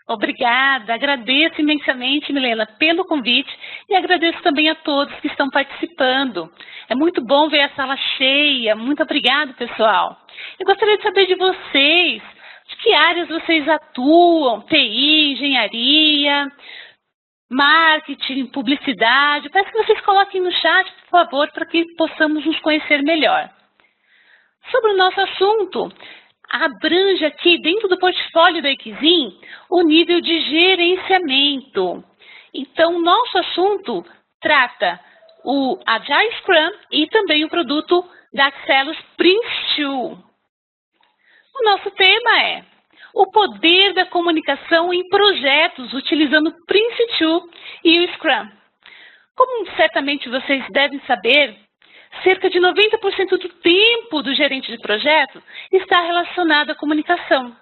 Obrigada, agradeço imensamente, Milena, pelo convite e agradeço também a todos que estão participando. É muito bom ver a sala cheia, muito obrigada, pessoal. Eu gostaria de saber de vocês, de que áreas vocês atuam, TI, engenharia, marketing, publicidade. Peço que vocês coloquem no chat, por favor, para que possamos nos conhecer melhor. Sobre o nosso assunto, abrange aqui dentro do portfólio da Equizin o nível de gerenciamento. Então, nosso assunto trata o Agile Scrum e também o produto da Axelos Prince2. O nosso tema é o poder da comunicação em projetos utilizando Prince2 e o Scrum. Como certamente vocês devem saber, cerca de 90% do tempo do gerente de projeto está relacionado à comunicação.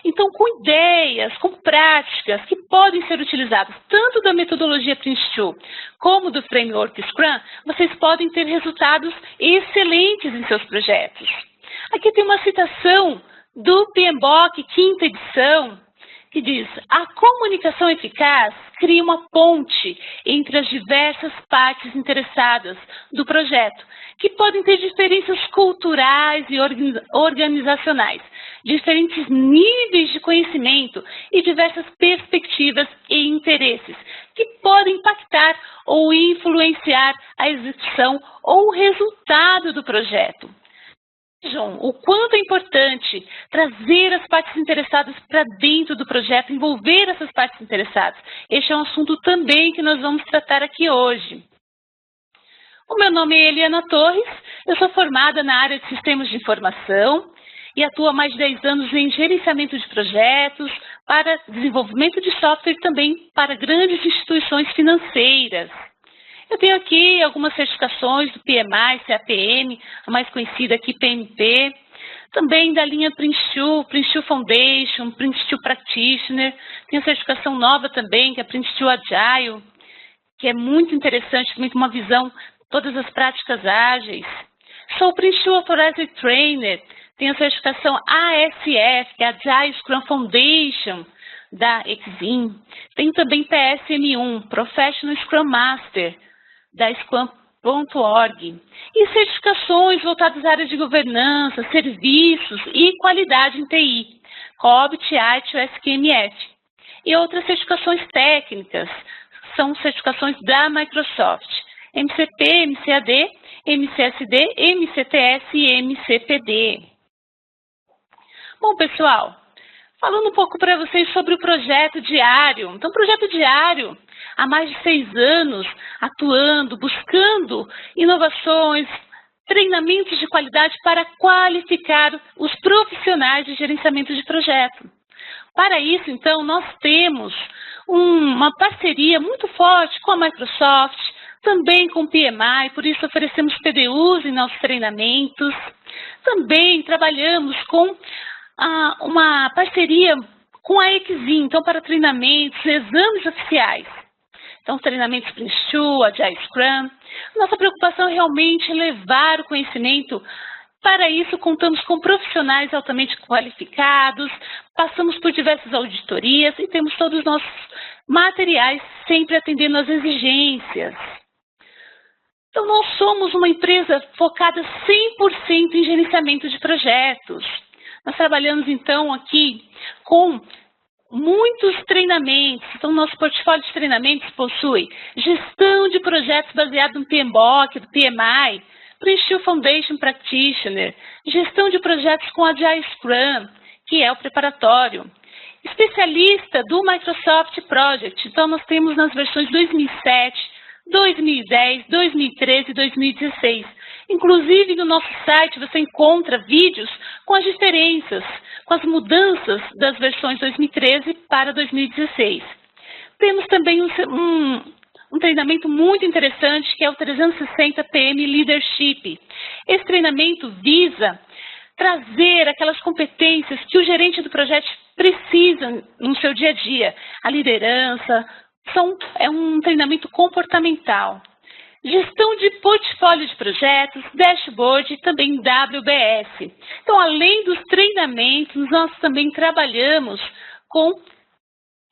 Então, com ideias, com práticas que podem ser utilizadas tanto da metodologia Prince2 como do framework Scrum, vocês podem ter resultados excelentes em seus projetos. Aqui tem uma citação do PMBOK, quinta edição, que diz: a comunicação eficaz cria uma ponte entre as diversas partes interessadas do projeto, que podem ter diferenças culturais e organizacionais, diferentes níveis de conhecimento e diversas perspectivas e interesses, que podem impactar ou influenciar a execução ou o resultado do projeto. Vejam o quanto é importante trazer as partes interessadas para dentro do projeto, envolver essas partes interessadas. Este é um assunto também que nós vamos tratar aqui hoje. O meu nome é Eliana Torres, eu sou formada na área de sistemas de informação e atuo há mais de 10 anos em gerenciamento de projetos, para desenvolvimento de software e também para grandes instituições financeiras. Eu tenho aqui algumas certificações do PMI, CAPM, a mais conhecida aqui, PMP, também da linha Prince2, Prince2 Foundation, Prince2 Practitioner, tenho certificação nova também, que é Prince2 Agile, que é muito interessante, também com uma visão de todas as práticas ágeis. Sou Prince2 Authorized Trainer, tenho a certificação ASF, que é Agile Scrum Foundation, da Equizin. Tenho também PSM1, Professional Scrum Master, da Scrum.org, e certificações voltadas à área de governança, serviços e qualidade em TI, COBIT, ITIL, SQMF. E outras certificações técnicas, são certificações da Microsoft, MCP, MCAD, MCSD, MCTS e MCPD. Bom, pessoal, falando um pouco para vocês sobre o projeto diário. Então, o projeto diário, há mais de 6 anos, atuando, buscando inovações, treinamentos de qualidade para qualificar os profissionais de gerenciamento de projeto. Para isso, então, nós temos uma parceria muito forte com a Microsoft, também com o PMI, por isso oferecemos PDUs em nossos treinamentos. Também trabalhamos com uma parceria com a Equizin, então, para treinamentos, exames oficiais. Então, treinamentos Prince2, Agile Scrum. Nossa preocupação é realmente levar o conhecimento. Para isso, contamos com profissionais altamente qualificados, passamos por diversas auditorias e temos todos os nossos materiais sempre atendendo às exigências. Então, nós somos uma empresa focada 100% em gerenciamento de projetos. Nós trabalhamos, então, aqui com muitos treinamentos. Então, nosso portfólio de treinamentos possui gestão de projetos baseado no PMBOK, do PMI, Prince2 Foundation Practitioner, gestão de projetos com Agile Scrum, que é o preparatório, especialista do Microsoft Project. Então, nós temos nas versões 2007, 2010, 2013 e 2016. Inclusive, no nosso site você encontra vídeos com as diferenças, com as mudanças das versões 2013 para 2016. Temos também um treinamento muito interessante, que é o 360 PM Leadership. Esse treinamento visa trazer aquelas competências que o gerente do projeto precisa no seu dia a dia. A liderança, é um treinamento comportamental. Gestão de portfólio de projetos, dashboard e também WBS. Então, além dos treinamentos, nós também trabalhamos com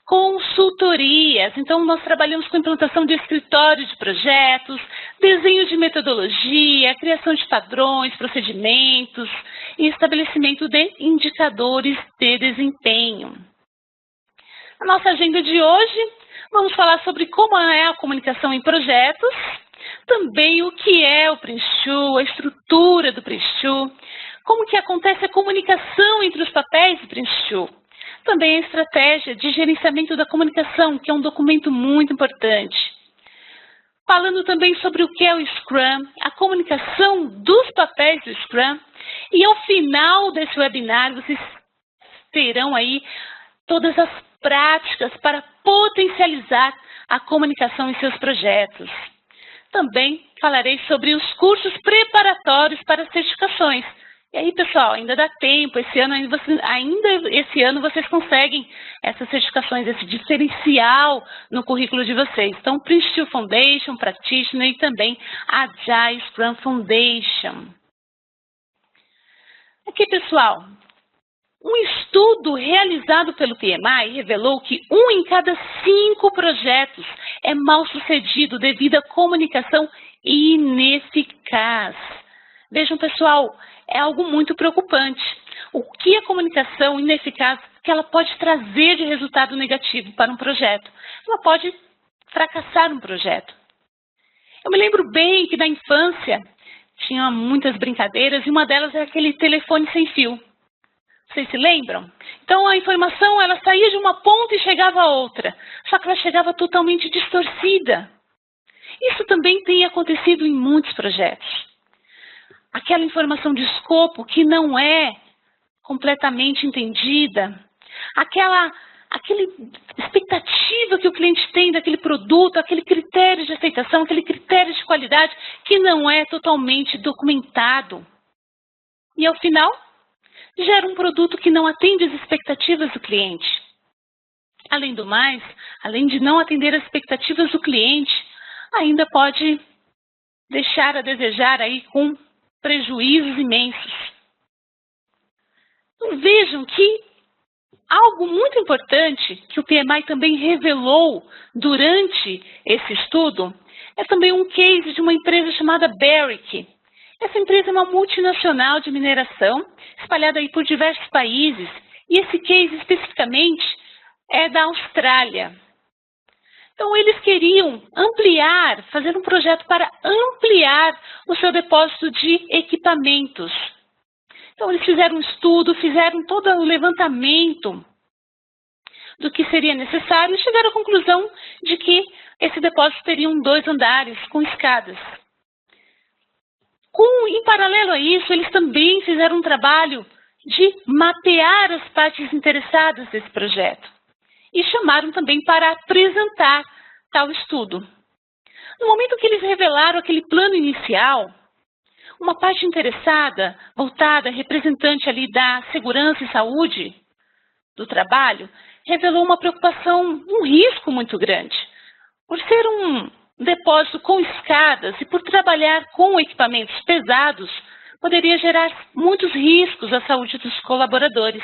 consultorias. Então, nós trabalhamos com implantação de escritório de projetos, desenho de metodologia, criação de padrões, procedimentos e estabelecimento de indicadores de desempenho. Na nossa agenda de hoje, vamos falar sobre como é a comunicação em projetos, também o que é o Prints2, a estrutura do Prints2, como que acontece a comunicação entre os papéis do Prints2, também a estratégia de gerenciamento da comunicação, que é um documento muito importante. Falando também sobre o que é o Scrum, a comunicação dos papéis do Scrum, e ao final desse webinar vocês terão aí todas as práticas para potencializar a comunicação em seus projetos. Também falarei sobre os cursos preparatórios para as certificações. E aí, pessoal, ainda dá tempo, ainda esse ano vocês conseguem essas certificações, esse diferencial no currículo de vocês. Então, Prints2 Foundation, Practitioner e também Agile Scrum Foundation. Aqui, pessoal, um estudo realizado pelo PMI revelou que 1 em cada 5 projetos é mal sucedido devido à comunicação ineficaz. Vejam, pessoal, é algo muito preocupante. O que a comunicação ineficaz que ela pode trazer de resultado negativo para um projeto? Ela pode fracassar um projeto. Eu me lembro bem que na infância tinha muitas brincadeiras e uma delas era aquele telefone sem fio. Vocês se lembram? Então, a informação ela saía de uma ponta e chegava a outra, só que ela chegava totalmente distorcida. Isso também tem acontecido em muitos projetos. Aquela informação de escopo que não é completamente entendida, aquela expectativa que o cliente tem daquele produto, aquele critério de aceitação, aquele critério de qualidade que não é totalmente documentado. E, ao final, gera um produto que não atende às expectativas do cliente. Além do mais, além de não atender às expectativas do cliente, ainda pode deixar a desejar aí com prejuízos imensos. Então, vejam que algo muito importante que o PMI também revelou durante esse estudo é também um case de uma empresa chamada Barrick. Essa empresa é uma multinacional de mineração, espalhada aí por diversos países, e esse case especificamente é da Austrália. Então, eles queriam ampliar, fazer um projeto para ampliar o seu depósito de equipamentos. Então, eles fizeram um estudo, fizeram todo o levantamento do que seria necessário e chegaram à conclusão de que esse depósito teria 2 andares com escadas. Em paralelo a isso, eles também fizeram um trabalho de mapear as partes interessadas desse projeto e chamaram também para apresentar tal estudo. No momento que eles revelaram aquele plano inicial, uma parte interessada, voltada, representante ali da segurança e saúde do trabalho, revelou uma preocupação, um risco muito grande. Por ser um depósito com escadas e por trabalhar com equipamentos pesados, poderia gerar muitos riscos à saúde dos colaboradores.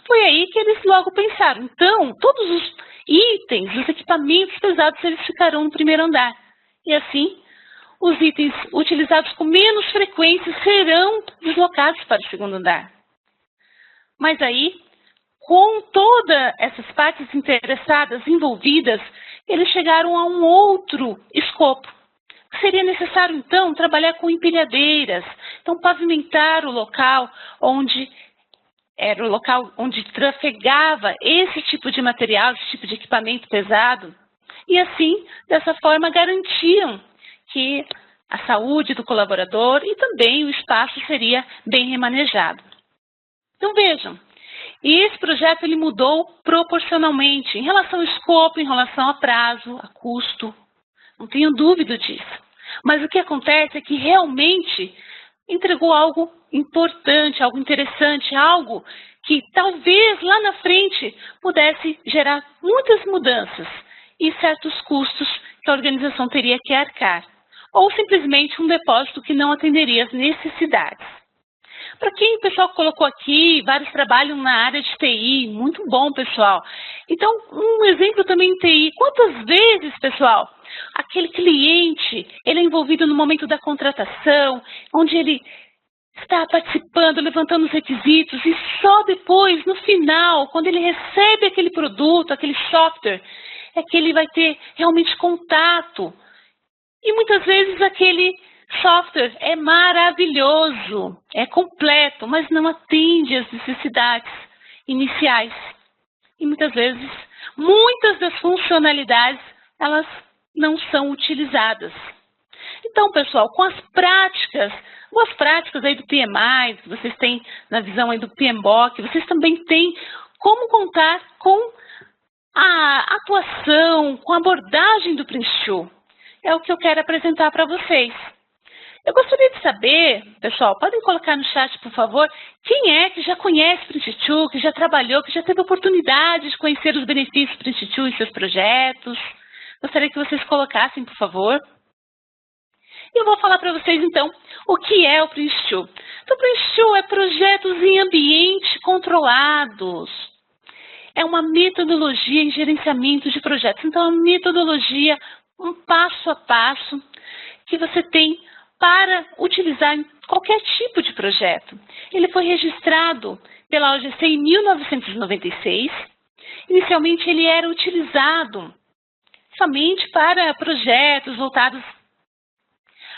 Foi aí que eles logo pensaram, então, todos os itens, os equipamentos pesados, eles ficarão no primeiro andar. E assim, os itens utilizados com menos frequência serão deslocados para o segundo andar. Mas aí, com todas essas partes interessadas envolvidas, eles chegaram a um outro escopo. Seria necessário, então, trabalhar com empilhadeiras, então pavimentar o local onde era o local onde trafegava esse tipo de material, esse tipo de equipamento pesado, e assim, dessa forma, garantiam que a saúde do colaborador e também o espaço seria bem remanejado. Então, vejam, esse projeto ele mudou proporcionalmente em relação ao escopo, em relação a prazo, a custo, não tenho dúvida disso. Mas o que acontece é que realmente entregou algo importante, algo interessante, algo que talvez lá na frente pudesse gerar muitas mudanças e certos custos que a organização teria que arcar, ou simplesmente um depósito que não atenderia às necessidades. Para quem o pessoal colocou aqui, vários trabalham na área de TI, muito bom, pessoal. Então, um exemplo também em TI. Quantas vezes, pessoal, aquele cliente, ele é envolvido no momento da contratação, onde ele está participando, levantando os requisitos, e só depois, no final, quando ele recebe aquele produto, aquele software, é que ele vai ter realmente contato. E muitas vezes aquele software é maravilhoso, é completo, mas não atende às necessidades iniciais. E muitas vezes, muitas das funcionalidades, elas não são utilizadas. Então, pessoal, com as práticas aí do PMI, que vocês têm na visão aí do PMBOK, vocês também têm como contar com a atuação, com a abordagem do Prince2. É o que eu quero apresentar para vocês. Eu gostaria de saber, pessoal, podem colocar no chat, por favor, quem é que já conhece Prince2, que já trabalhou, que já teve oportunidade de conhecer os benefícios do Prince2 em seus projetos. Gostaria que vocês colocassem, por favor. E eu vou falar para vocês, então, o que é o Prince2. Então, o Prince2 é projetos em ambientes controlados. É uma metodologia em gerenciamento de projetos. Então, é uma metodologia, um passo a passo, que você tem para utilizar em qualquer tipo de projeto. Ele foi registrado pela OGC em 1996. Inicialmente, ele era utilizado somente para projetos voltados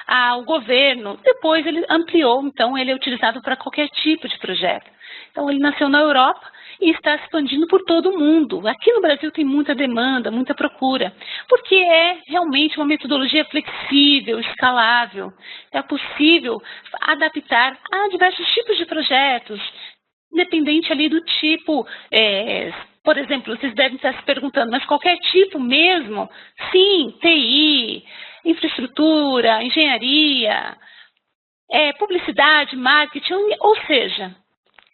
ao governo. Depois ele ampliou, então ele é utilizado para qualquer tipo de projeto. Então ele nasceu na Europa e está se expandindo por todo o mundo. Aqui no Brasil tem muita demanda, muita procura, porque é realmente uma metodologia flexível, escalável. É possível adaptar a diversos tipos de projetos, independente ali do tipo. Por exemplo, vocês devem estar se perguntando, mas qualquer tipo mesmo? Sim, TI, infraestrutura, engenharia, publicidade, marketing, ou seja,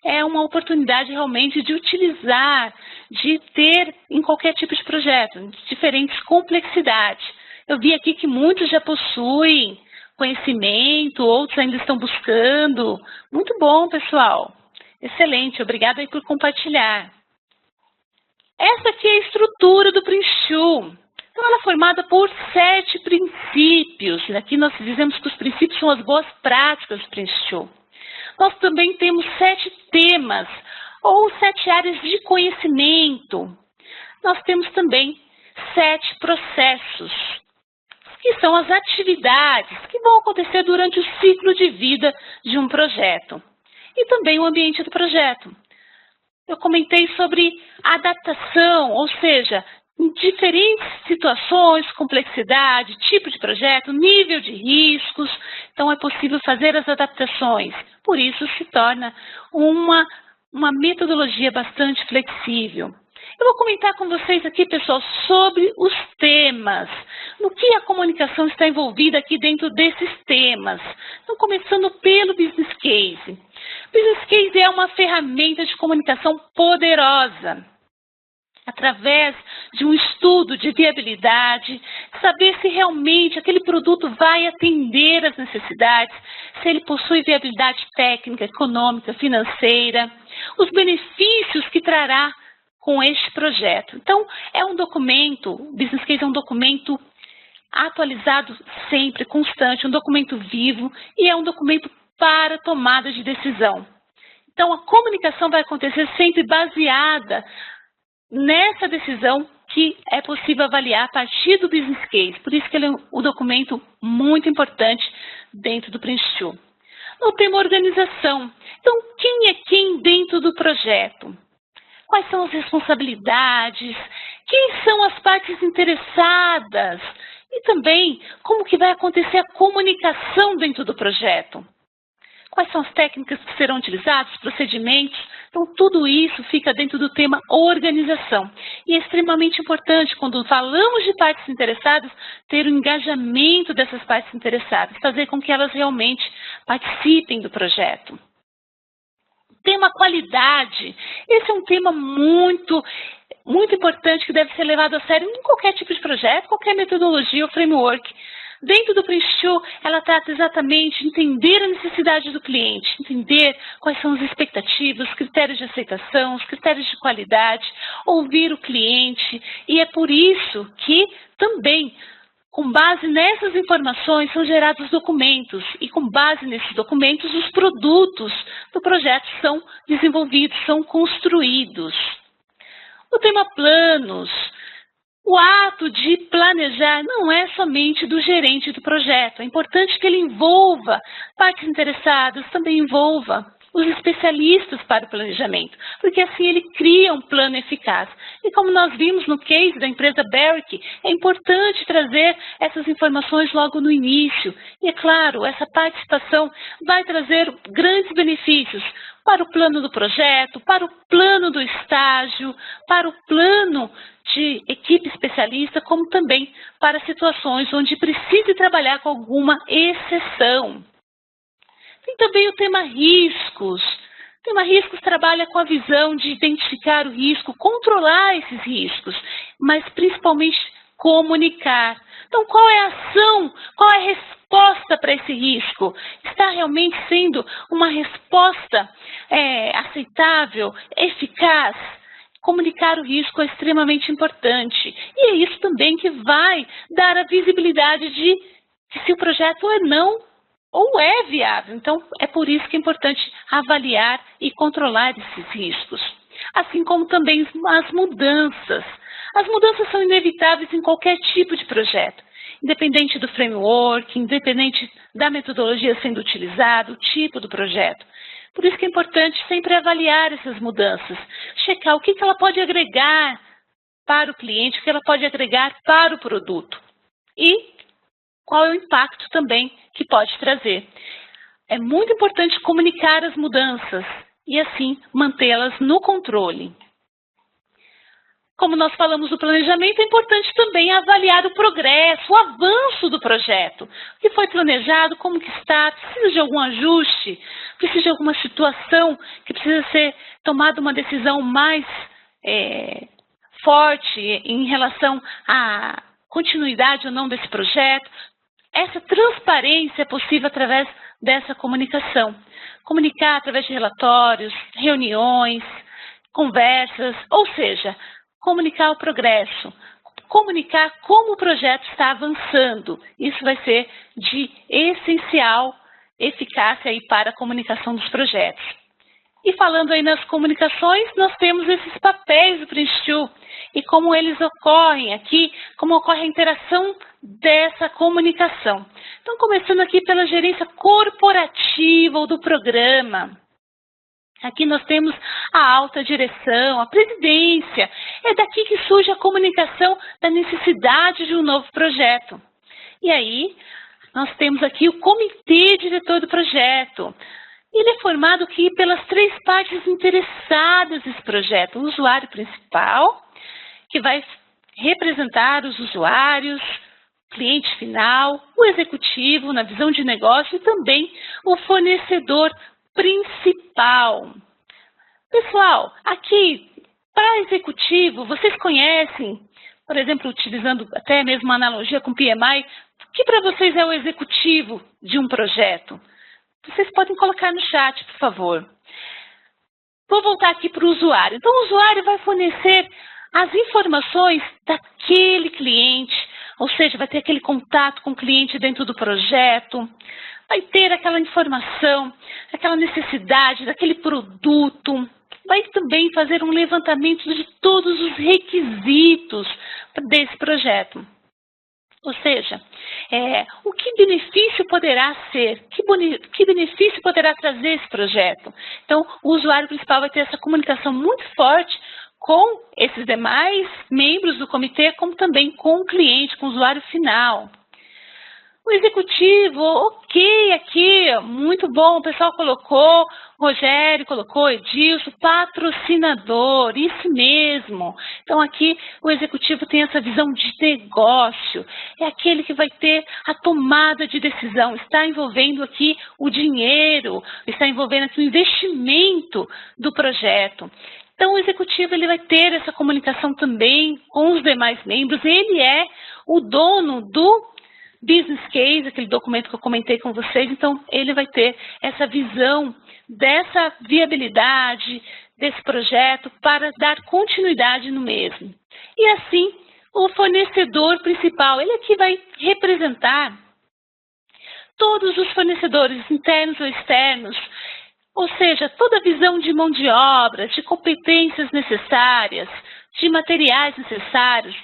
é uma oportunidade realmente de utilizar, de ter em qualquer tipo de projeto, de diferentes complexidades. Eu vi aqui que muitos já possuem conhecimento, outros ainda estão buscando. Muito bom, pessoal. Excelente, obrigada aí por compartilhar. Essa aqui é a estrutura do Prince2. Então, ela é formada por 7 princípios. Aqui nós dizemos que os princípios são as boas práticas do Prince2. Nós também temos 7 temas, ou 7 áreas de conhecimento. Nós temos também 7 processos, que são as atividades que vão acontecer durante o ciclo de vida de um projeto. E também o ambiente do projeto. Eu comentei sobre adaptação, ou seja, em diferentes situações, complexidade, tipo de projeto, nível de riscos, então é possível fazer as adaptações. Por isso se torna uma metodologia bastante flexível. Eu vou comentar com vocês aqui, pessoal, sobre os temas, no que a comunicação está envolvida aqui dentro desses temas. Então, começando pelo Business Case. Business Case é uma ferramenta de comunicação poderosa. Através de um estudo de viabilidade, saber se realmente aquele produto vai atender às necessidades, se ele possui viabilidade técnica, econômica, financeira, os benefícios que trará com este projeto. Então, é um documento, o Business Case é um documento atualizado sempre, constante, um documento vivo e é um documento para tomada de decisão. Então, a comunicação vai acontecer sempre baseada nessa decisão que é possível avaliar a partir do Business Case. Por isso que ele é um documento muito importante dentro do Prince2. No tema organização. Então, quem é quem dentro do projeto? Quais são as responsabilidades? Quem são as partes interessadas? E também, como que vai acontecer a comunicação dentro do projeto? Quais são as técnicas que serão utilizadas, os procedimentos? Então, tudo isso fica dentro do tema organização. E é extremamente importante, quando falamos de partes interessadas, ter o engajamento dessas partes interessadas, fazer com que elas realmente participem do projeto. Tema qualidade. Esse é um tema muito importante que deve ser levado a sério em qualquer tipo de projeto, qualquer metodologia ou framework. dentro do Prince2, ela trata exatamente de entender a necessidade do cliente, entender quais são as expectativas, os critérios de aceitação, os critérios de qualidade, ouvir o cliente, e é por isso que também, com base nessas informações, são gerados documentos, e com base nesses documentos, os produtos do projeto são desenvolvidos, são construídos. O tema planos. O ato de planejar não é somente do gerente do projeto. É importante que ele envolva partes interessadas, também envolva os especialistas para o planejamento, porque assim ele cria um plano eficaz. E como nós vimos no case da empresa Barrick, é importante trazer essas informações logo no início. E é claro, essa participação vai trazer grandes benefícios para o plano do projeto, para o plano do estágio, para o plano de equipe especialista, como também para situações onde precise trabalhar com alguma exceção. Tem também o tema riscos. O tema riscos trabalha com a visão de identificar o risco, controlar esses riscos, mas principalmente comunicar. Então, qual é a ação, qual é a resposta para esse risco? Está realmente sendo uma resposta aceitável, eficaz? Comunicar o risco é extremamente importante. E é isso também que vai dar a visibilidade de se o projeto é não ou é viável. Então, é por isso que é importante avaliar e controlar esses riscos. Assim como também as mudanças. As mudanças são inevitáveis em qualquer tipo de projeto, independente do framework, independente da metodologia sendo utilizada, o tipo do projeto. Por isso que é importante sempre avaliar essas mudanças, checar o que ela pode agregar para o cliente, o que ela pode agregar para o produto e qual é o impacto também que pode trazer. É muito importante comunicar as mudanças e assim mantê-las no controle. Como nós falamos do planejamento, é importante também avaliar o progresso, o avanço do projeto. O que foi planejado, como que está, precisa de algum ajuste, precisa de alguma situação que precisa ser tomada uma decisão mais forte em relação à continuidade ou não desse projeto. Essa transparência é possível através dessa comunicação. Comunicar através de relatórios, reuniões, conversas, ou seja, comunicar o progresso, comunicar como o projeto está avançando. Isso vai ser de essencial eficácia aí para a comunicação dos projetos. E falando aí nas comunicações, nós temos esses papéis do Prince2 e como eles ocorrem aqui, como ocorre a interação dessa comunicação. Então, começando aqui pela gerência corporativa ou do programa. Aqui nós temos a alta direção, a presidência. É daqui que surge a comunicação da necessidade de um novo projeto. E aí, nós temos aqui o comitê diretor do projeto. Ele é formado aqui pelas três partes interessadas nesse projeto. O usuário principal, que vai representar os usuários, o cliente final, o executivo na visão de negócio e também o fornecedor principal. Pessoal, aqui, para executivo, vocês conhecem, por exemplo, utilizando até mesmo uma analogia com PMI, o que para vocês é o executivo de um projeto? Vocês podem colocar no chat, por favor. Vou voltar aqui para o usuário. Então, o usuário vai fornecer as informações daquele cliente, ou seja, vai ter aquele contato com o cliente dentro do projeto, vai ter aquela informação, aquela necessidade daquele produto, vai também fazer um levantamento de todos os requisitos desse projeto. Ou seja, o que benefício poderá ser, que benefício poderá trazer esse projeto? Então, o usuário principal vai ter essa comunicação muito forte com esses demais membros do comitê, como também com o cliente, com o usuário final. O executivo, ok, aqui, muito bom, o pessoal colocou, o Rogério colocou, Edilson, patrocinador, isso mesmo. Então, aqui o executivo tem essa visão de negócio, é aquele que vai ter a tomada de decisão, está envolvendo aqui o dinheiro, está envolvendo aqui o investimento do projeto. Então, o executivo ele vai ter essa comunicação também com os demais membros, ele é o dono business case, aquele documento que eu comentei com vocês. Então, ele vai ter essa visão dessa viabilidade desse projeto para dar continuidade no mesmo. E assim, o fornecedor principal, ele aqui vai representar todos os fornecedores internos ou externos, ou seja, toda a visão de mão de obra, de competências necessárias, de materiais necessários.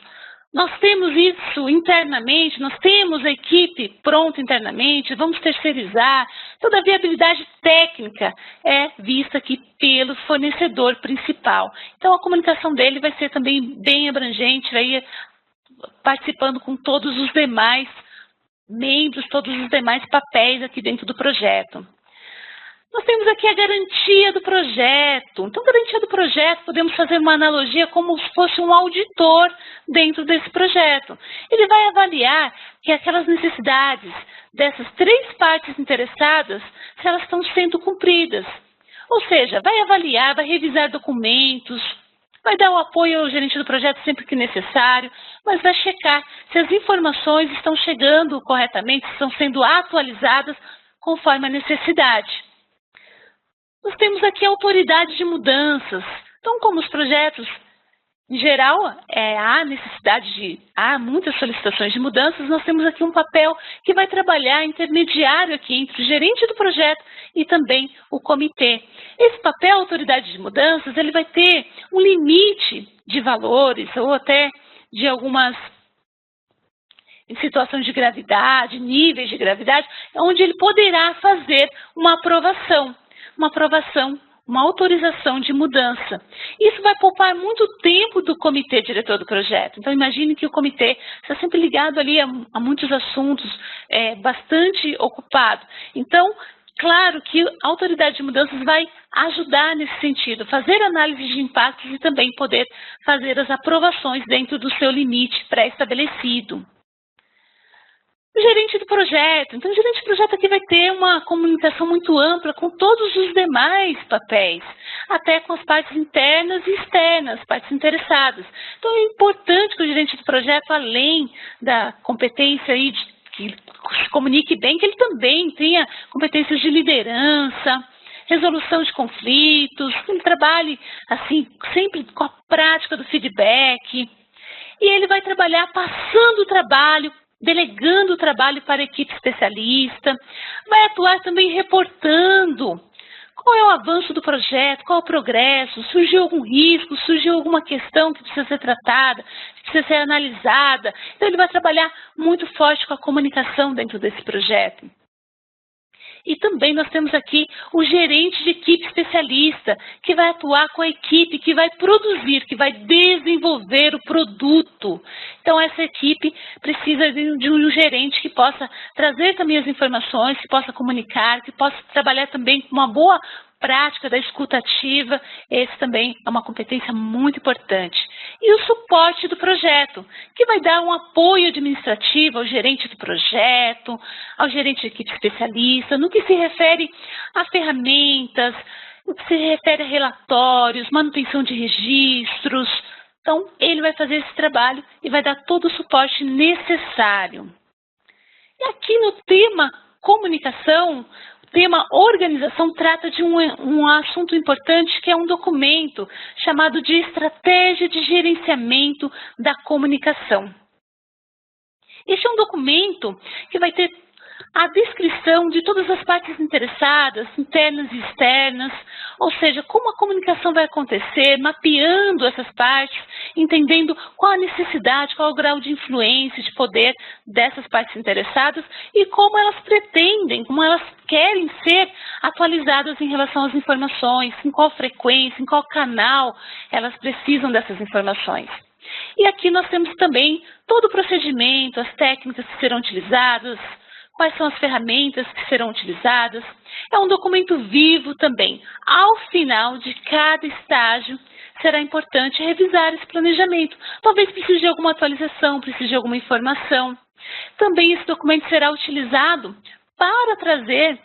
Nós temos isso internamente, nós temos a equipe pronta internamente, vamos terceirizar. Toda a viabilidade técnica é vista aqui pelo fornecedor principal. Então, a comunicação dele vai ser também bem abrangente, vai ir participando com todos os demais membros, todos os demais papéis aqui dentro do projeto. Nós temos aqui a garantia do projeto. Então, garantia do projeto, podemos fazer uma analogia como se fosse um auditor dentro desse projeto. Ele vai avaliar que aquelas necessidades dessas 3 partes interessadas, se elas estão sendo cumpridas. Ou seja, vai avaliar, vai revisar documentos, vai dar o apoio ao gerente do projeto sempre que necessário, mas vai checar se as informações estão chegando corretamente, se estão sendo atualizadas conforme a necessidade. Nós temos aqui a autoridade de mudanças. Então, como os projetos, em geral, há muitas solicitações de mudanças, nós temos aqui um papel que vai trabalhar intermediário aqui entre o gerente do projeto e também o comitê. Esse papel, autoridade de mudanças, ele vai ter um limite de valores ou até de algumas situações de gravidade, níveis de gravidade, onde ele poderá fazer uma aprovação, uma autorização de mudança. Isso vai poupar muito tempo do comitê diretor do projeto. Então, imagine que o comitê está sempre ligado ali a muitos assuntos, bastante ocupado. Então, claro que a autoridade de mudanças vai ajudar nesse sentido, fazer análise de impactos e também poder fazer as aprovações dentro do seu limite pré-estabelecido. O gerente do projeto. Então, o gerente do projeto aqui vai ter uma comunicação muito ampla com todos os demais papéis, até com as partes internas e externas, partes interessadas. Então, é importante que o gerente do projeto, além da competência aí que se comunique bem, que ele também tenha competências de liderança, resolução de conflitos, que ele trabalhe assim, sempre com a prática do feedback. E ele vai trabalhar passando o trabalho, delegando o trabalho para a equipe especialista, vai atuar também reportando qual é o avanço do projeto, qual é o progresso, surgiu algum risco, surgiu alguma questão que precisa ser tratada, que precisa ser analisada. Então, ele vai trabalhar muito forte com a comunicação dentro desse projeto. E também nós temos aqui o gerente de equipe especialista, que vai atuar com a equipe, que vai produzir, que vai desenvolver o produto. Então, essa equipe precisa de um gerente que possa trazer também as informações, que possa comunicar, que possa trabalhar também com uma boa prática da escuta ativa. Esse também é uma competência muito importante. E o suporte do projeto, que vai dar um apoio administrativo ao gerente do projeto, ao gerente de equipe especialista, no que se refere a ferramentas, no que se refere a relatórios, manutenção de registros. Então, ele vai fazer esse trabalho e vai dar todo o suporte necessário. E aqui no tema comunicação, o tema organização trata de um assunto importante, que é um documento chamado de Estratégia de Gerenciamento da Comunicação. Este é um documento que vai ter a descrição de todas as partes interessadas, internas e externas, ou seja, como a comunicação vai acontecer, mapeando essas partes, entendendo qual a necessidade, qual o grau de influência, de poder dessas partes interessadas e como elas pretendem, como elas querem ser atualizadas em relação às informações, em qual frequência, em qual canal elas precisam dessas informações. E aqui nós temos também todo o procedimento, as técnicas que serão utilizadas, quais são as ferramentas que serão utilizadas. É um documento vivo também. Ao final de cada estágio, será importante revisar esse planejamento. Talvez precise de alguma atualização, precise de alguma informação. Também esse documento será utilizado para trazer,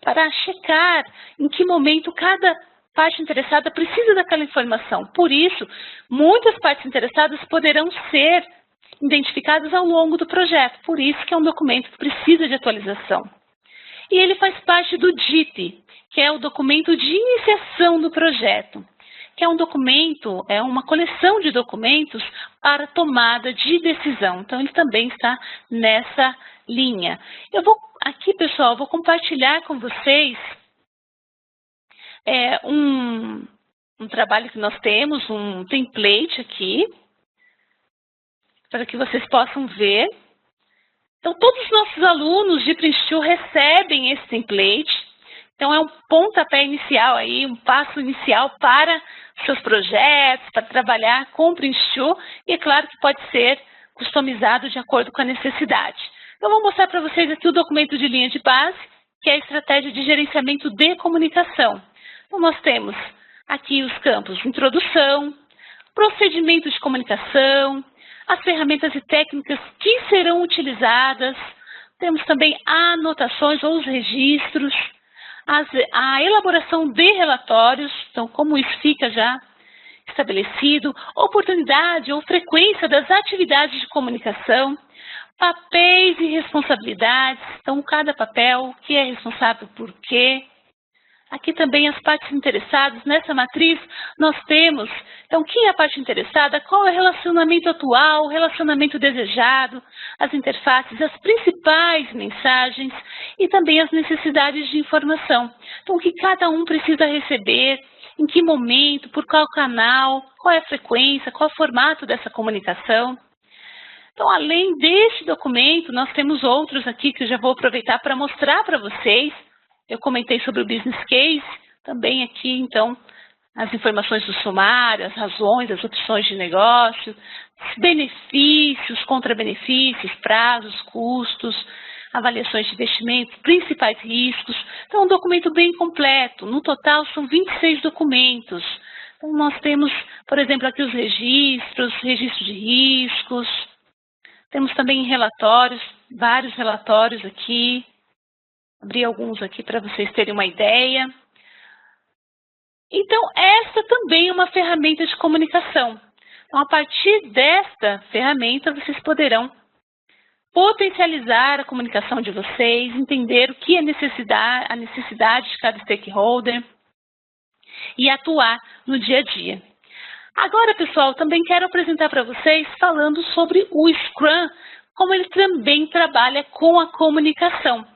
para checar em que momento cada parte interessada precisa daquela informação. Por isso, muitas partes interessadas poderão ser identificadas ao longo do projeto, por isso que é um documento que precisa de atualização. E ele faz parte do DIP, que é o documento de iniciação do projeto, que é um documento, é uma coleção de documentos para tomada de decisão. Então, ele também está nessa linha. Aqui, pessoal, vou compartilhar com vocês um trabalho que nós temos, um template aqui, para que vocês possam ver. Então, todos os nossos alunos de Prince2 recebem esse template. Então, é um pontapé inicial aí, um passo inicial para seus projetos, para trabalhar com Prince2, e é claro que pode ser customizado de acordo com a necessidade. Então, vou mostrar para vocês aqui o documento de linha de base, que é a estratégia de gerenciamento de comunicação. Então, nós temos aqui os campos introdução, procedimento de comunicação, as ferramentas e técnicas que serão utilizadas, temos também anotações ou os registros, a elaboração de relatórios, então como isso fica já estabelecido, oportunidade ou frequência das atividades de comunicação, papéis e responsabilidades, então cada papel, o que é responsável por quê. Aqui também as partes interessadas, nessa matriz nós temos, então quem é a parte interessada, qual é o relacionamento atual, o relacionamento desejado, as interfaces, as principais mensagens e também as necessidades de informação. Então o que cada um precisa receber, em que momento, por qual canal, qual é a frequência, qual é o formato dessa comunicação. Então além deste documento, nós temos outros aqui que eu já vou aproveitar para mostrar para vocês. Eu comentei sobre o business case, também aqui, então, as informações do sumário, as razões, as opções de negócio, benefícios, contrabenefícios, prazos, custos, avaliações de investimentos, principais riscos. Então, um documento bem completo. No total, são 26 documentos. Então, nós temos, por exemplo, aqui os registros, registro de riscos. Temos também relatórios, vários relatórios aqui. Abri alguns aqui para vocês terem uma ideia. Então, esta também é uma ferramenta de comunicação. Então, a partir desta ferramenta, vocês poderão potencializar a comunicação de vocês, entender o que é a necessidade de cada stakeholder e atuar no dia a dia. Agora, pessoal, também quero apresentar para vocês falando sobre o Scrum, como ele também trabalha com a comunicação.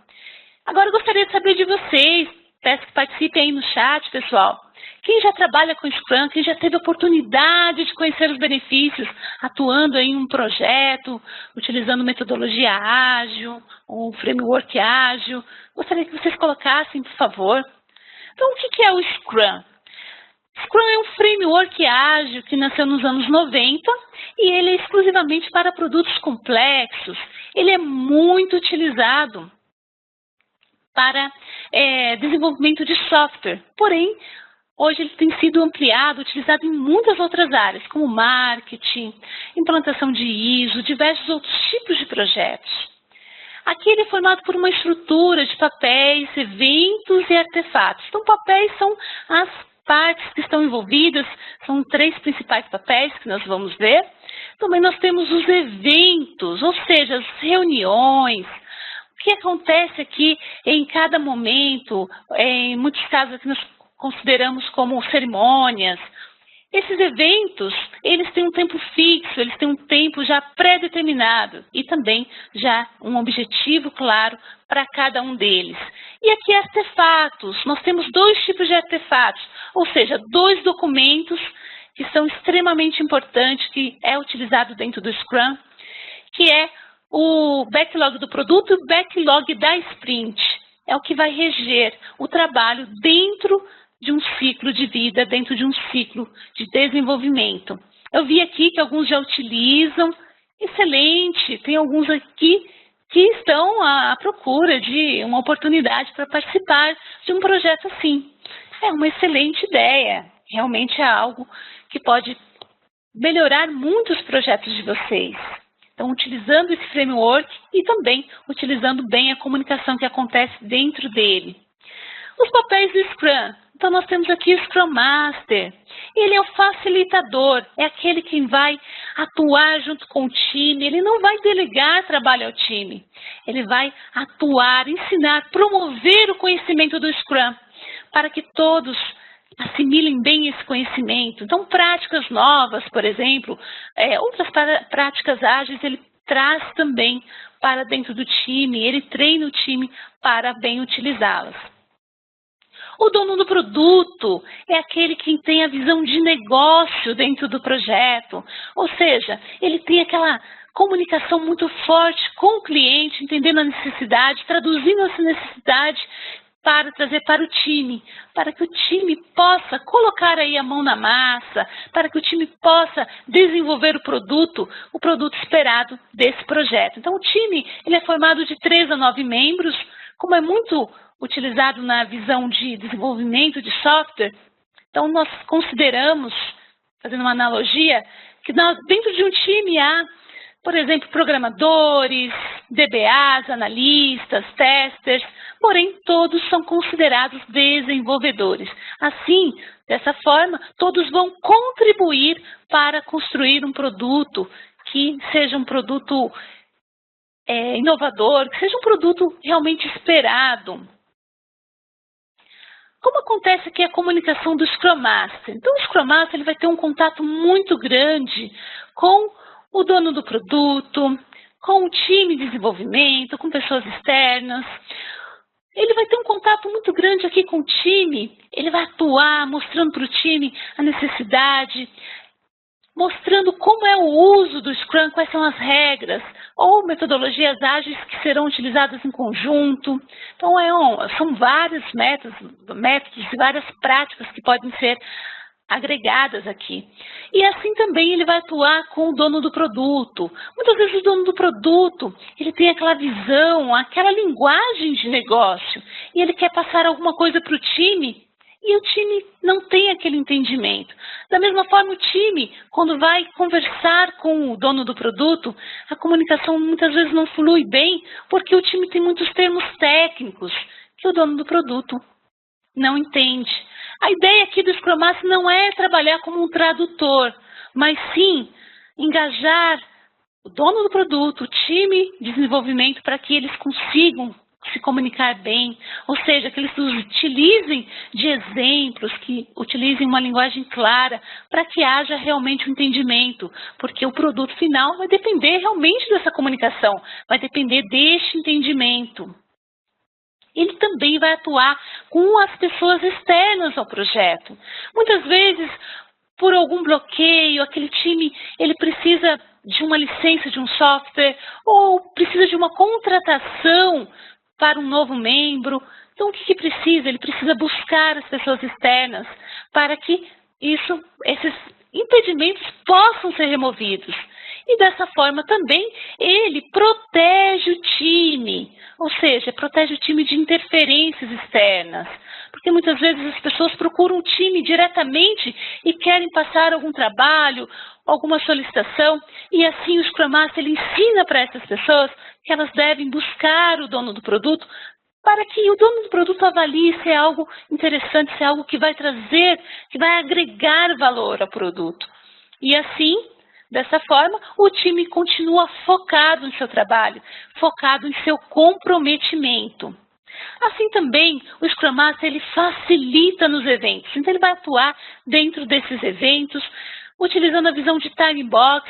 Agora, eu gostaria de saber de vocês, peço que participem aí no chat, pessoal. Quem já trabalha com Scrum, quem já teve a oportunidade de conhecer os benefícios, atuando em um projeto, utilizando metodologia ágil, ou um framework ágil, gostaria que vocês colocassem, por favor. Então, o que é o Scrum? Scrum é um framework ágil que nasceu nos anos 90 e ele é exclusivamente para produtos complexos. Ele é muito utilizado para desenvolvimento de software. Porém, hoje ele tem sido ampliado, utilizado em muitas outras áreas, como marketing, implantação de ISO, diversos outros tipos de projetos. Aqui ele é formado por uma estrutura de papéis, eventos e artefatos. Então, papéis são as partes que estão envolvidas, são 3 principais papéis que nós vamos ver. Também nós temos os eventos, ou seja, as reuniões, o que acontece aqui em cada momento, em muitos casos aqui nós consideramos como cerimônias. Esses eventos, eles têm um tempo fixo, eles têm um tempo já pré-determinado e também já um objetivo claro para cada um deles. E aqui artefatos, nós temos 2 tipos de artefatos, ou seja, 2 documentos que são extremamente importantes, que é utilizado dentro do Scrum, que é o backlog do produto e o backlog da sprint. É o que vai reger o trabalho dentro de um ciclo de vida, dentro de um ciclo de desenvolvimento. Eu vi aqui que alguns já utilizam, excelente, tem alguns aqui que estão à procura de uma oportunidade para participar de um projeto assim. É uma excelente ideia, realmente é algo que pode melhorar muitos projetos de vocês. Então, utilizando esse framework e também utilizando bem a comunicação que acontece dentro dele. Os papéis do Scrum. Então, nós temos aqui o Scrum Master. Ele é o facilitador, é aquele que vai atuar junto com o time. Ele não vai delegar trabalho ao time. Ele vai atuar, ensinar, promover o conhecimento do Scrum, para que todos assimilem bem esse conhecimento. Então, práticas novas, por exemplo, outras práticas ágeis, ele traz também para dentro do time, ele treina o time para bem utilizá-las. O dono do produto é aquele que tem a visão de negócio dentro do projeto, ou seja, ele tem aquela comunicação muito forte com o cliente, entendendo a necessidade, traduzindo essa necessidade para trazer para o time, para que o time possa colocar aí a mão na massa, para que o time possa desenvolver o produto esperado desse projeto. Então, o time ele é formado de 3 a 9 membros, como é muito utilizado na visão de desenvolvimento de software. Então, nós consideramos, fazendo uma analogia, que dentro de um time há, por exemplo, programadores, DBAs, analistas, testers, porém todos são considerados desenvolvedores. Assim, dessa forma, todos vão contribuir para construir um produto que seja um produto inovador, que seja um produto realmente esperado. Como acontece aqui a comunicação do Scrum Master? Então, o Scrum Master ele vai ter um contato muito grande com o dono do produto, com o time de desenvolvimento, com pessoas externas. Ele vai ter um contato muito grande aqui com o time, ele vai atuar mostrando para o time a necessidade, mostrando como é o uso do Scrum, quais são as regras ou metodologias ágeis que serão utilizadas em conjunto. Então, são vários métodos e várias práticas que podem ser agregadas aqui. E assim também ele vai atuar com o dono do produto. Muitas vezes o dono do produto, ele tem aquela visão, aquela linguagem de negócio, e ele quer passar alguma coisa para o time, e o time não tem aquele entendimento. Da mesma forma, o time, quando vai conversar com o dono do produto, a comunicação muitas vezes não flui bem, porque o time tem muitos termos técnicos que o dono do produto não entende. A ideia aqui do Scrum Master não é trabalhar como um tradutor, mas sim engajar o dono do produto, o time de desenvolvimento, para que eles consigam se comunicar bem, ou seja, que eles utilizem de exemplos, que utilizem uma linguagem clara, para que haja realmente um entendimento, porque o produto final vai depender realmente dessa comunicação, vai depender deste entendimento. Ele também vai atuar com as pessoas externas ao projeto. Muitas vezes, por algum bloqueio, aquele time ele precisa de uma licença de um software ou precisa de uma contratação para um novo membro. Então, o que precisa? Ele precisa buscar as pessoas externas para que esses impedimentos possam ser removidos. E dessa forma também ele protege o time, ou seja, protege o time de interferências externas. Porque muitas vezes as pessoas procuram o time diretamente e querem passar algum trabalho, alguma solicitação, e assim o Scrum Master ele ensina para essas pessoas que elas devem buscar o dono do produto para que o dono do produto avalie se é algo interessante, se é algo que vai trazer, que vai agregar valor ao produto. E assim, dessa forma, o time continua focado no seu trabalho, focado em seu comprometimento. Assim também, o Scrum Master ele facilita nos eventos. Então, ele vai atuar dentro desses eventos, utilizando a visão de time box,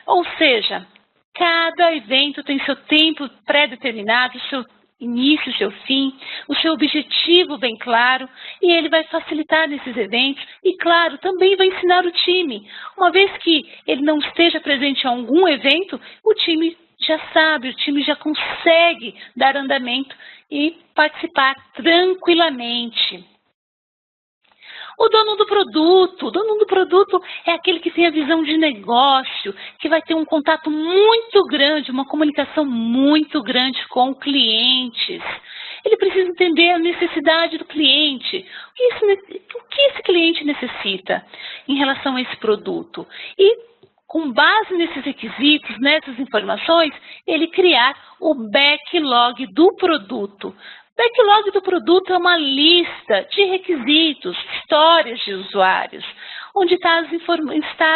ou seja, cada evento tem seu tempo pré-determinado, seu início, seu fim, o seu objetivo bem claro, e ele vai facilitar nesses eventos e, claro, também vai ensinar o time. Uma vez que ele não esteja presente em algum evento, o time já sabe, o time já consegue dar andamento e participar tranquilamente. O dono do produto é aquele que tem a visão de negócio, que vai ter um contato muito grande, uma comunicação muito grande com clientes. Ele precisa entender a necessidade do cliente, o que esse cliente necessita em relação a esse produto. E, com base nesses requisitos, nessas informações, ele criar o backlog do produto, Backlog do produto é uma lista de requisitos, histórias de usuários, onde está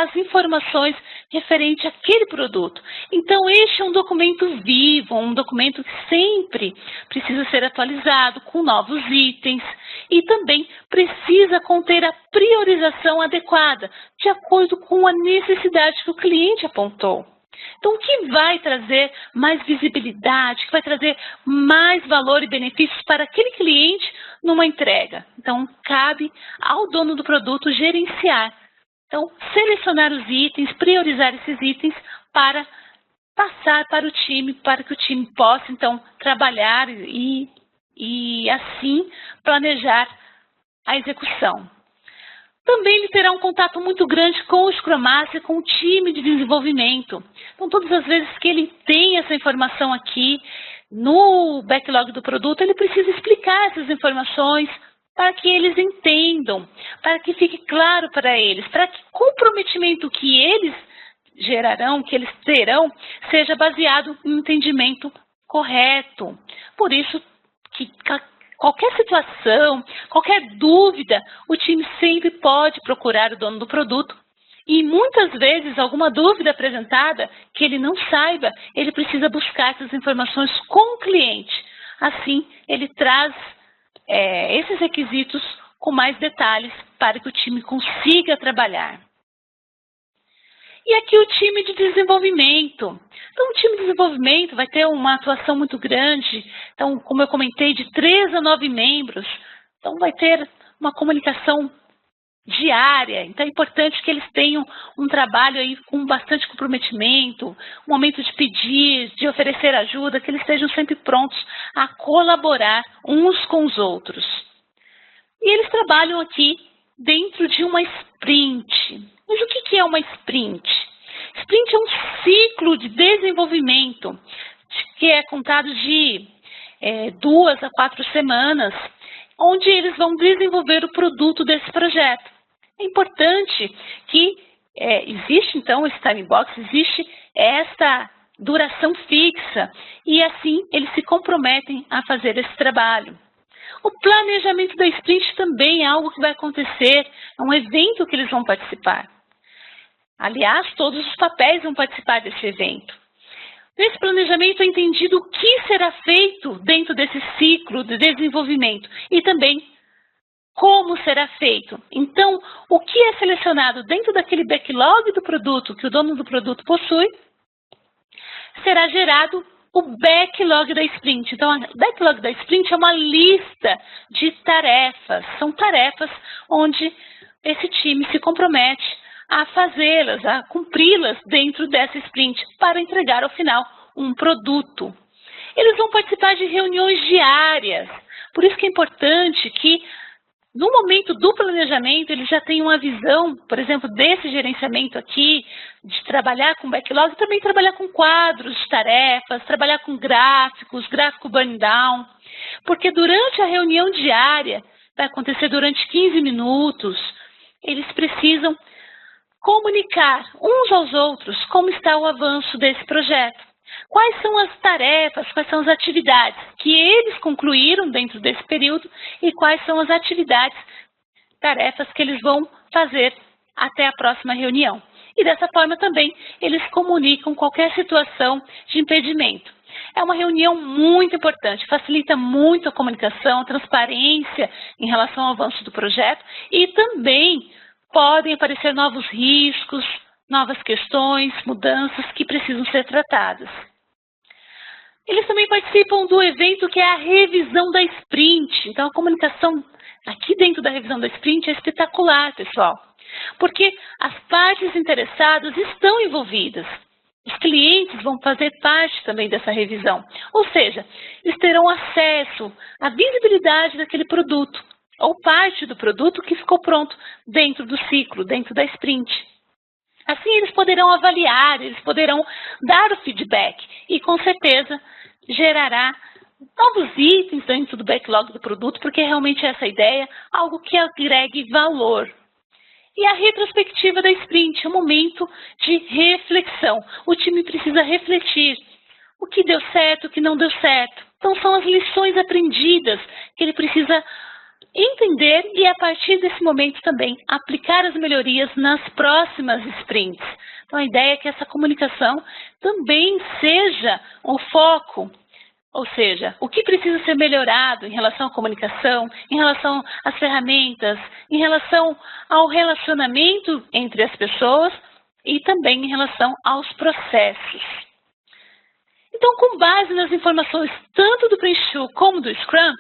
as informações referentes àquele produto. Então, este é um documento vivo, um documento que sempre precisa ser atualizado com novos itens e também precisa conter a priorização adequada, de acordo com a necessidade que o cliente apontou. Então, o que vai trazer mais visibilidade, que vai trazer mais valor e benefícios para aquele cliente numa entrega? Então, cabe ao dono do produto gerenciar. Então, selecionar os itens, priorizar esses itens para passar para o time, para que o time possa, então, trabalhar e assim, planejar a execução. Também ele terá um contato muito grande com o Scrum Master, com o time de desenvolvimento. Então, todas as vezes que ele tem essa informação aqui no backlog do produto, ele precisa explicar essas informações para que eles entendam, para que fique claro para eles, para que o comprometimento que eles gerarão, que eles terão, seja baseado em um entendimento correto. Por isso que qualquer situação, qualquer dúvida, o time sempre pode procurar o dono do produto. E muitas vezes, alguma dúvida apresentada que ele não saiba, ele precisa buscar essas informações com o cliente. Assim, ele traz esses requisitos com mais detalhes para que o time consiga trabalhar. E aqui o time de desenvolvimento. Então, o time de desenvolvimento vai ter uma atuação muito grande. Então, como eu comentei, de 3 a 9 membros. Então, vai ter uma comunicação diária. Então, é importante que eles tenham um trabalho aí com bastante comprometimento, um momento de pedir, de oferecer ajuda, que eles estejam sempre prontos a colaborar uns com os outros. E eles trabalham aqui dentro de uma sprint. Mas o que é uma sprint? Sprint é um ciclo de desenvolvimento que é contado de 2 a 4 semanas, onde eles vão desenvolver o produto desse projeto. É importante que existe, então, esse time box, existe esta duração fixa e, assim, eles se comprometem a fazer esse trabalho. O planejamento da sprint também é algo que vai acontecer, é um evento que eles vão participar. Aliás, todos os papéis vão participar desse evento. Nesse planejamento é entendido o que será feito dentro desse ciclo de desenvolvimento e também como será feito. Então, o que é selecionado dentro daquele backlog do produto que o dono do produto possui, será gerado o backlog da sprint. Então, o backlog da sprint é uma lista de tarefas. São tarefas onde esse time se compromete a fazê-las, a cumpri-las dentro dessa sprint para entregar ao final um produto. Eles vão participar de reuniões diárias. Por isso que é importante que no momento do planejamento, eles já tenham uma visão, por exemplo, desse gerenciamento aqui, de trabalhar com backlog, também trabalhar com quadros de tarefas, trabalhar com gráficos, gráfico burn down, porque durante a reunião diária, vai acontecer durante 15 minutos, eles precisam comunicar uns aos outros como está o avanço desse projeto. Quais são as tarefas, quais são as atividades que eles concluíram dentro desse período e quais são as atividades, tarefas que eles vão fazer até a próxima reunião. E dessa forma também eles comunicam qualquer situação de impedimento. É uma reunião muito importante, facilita muito a comunicação, a transparência em relação ao avanço do projeto e também podem aparecer novos riscos, novas questões, mudanças que precisam ser tratadas. Eles também participam do evento que é a revisão da sprint. Então, a comunicação aqui dentro da revisão da sprint é espetacular, pessoal, porque as partes interessadas estão envolvidas. Os clientes vão fazer parte também dessa revisão, ou seja, eles terão acesso à visibilidade daquele produto, ou parte do produto que ficou pronto dentro do ciclo, dentro da sprint. Assim, eles poderão avaliar, eles poderão dar o feedback e, com certeza, gerará novos itens dentro do backlog do produto, porque realmente essa é a ideia, algo que agregue valor. E a retrospectiva da sprint é um momento de reflexão. O time precisa refletir o que deu certo, o que não deu certo. Então, são as lições aprendidas que ele precisa entender e, a partir desse momento também, aplicar as melhorias nas próximas sprints. Então, a ideia é que essa comunicação também seja o foco, ou seja, o que precisa ser melhorado em relação à comunicação, em relação às ferramentas, em relação ao relacionamento entre as pessoas e também em relação aos processos. Então, com base nas informações tanto do Prince2 como do Scrum,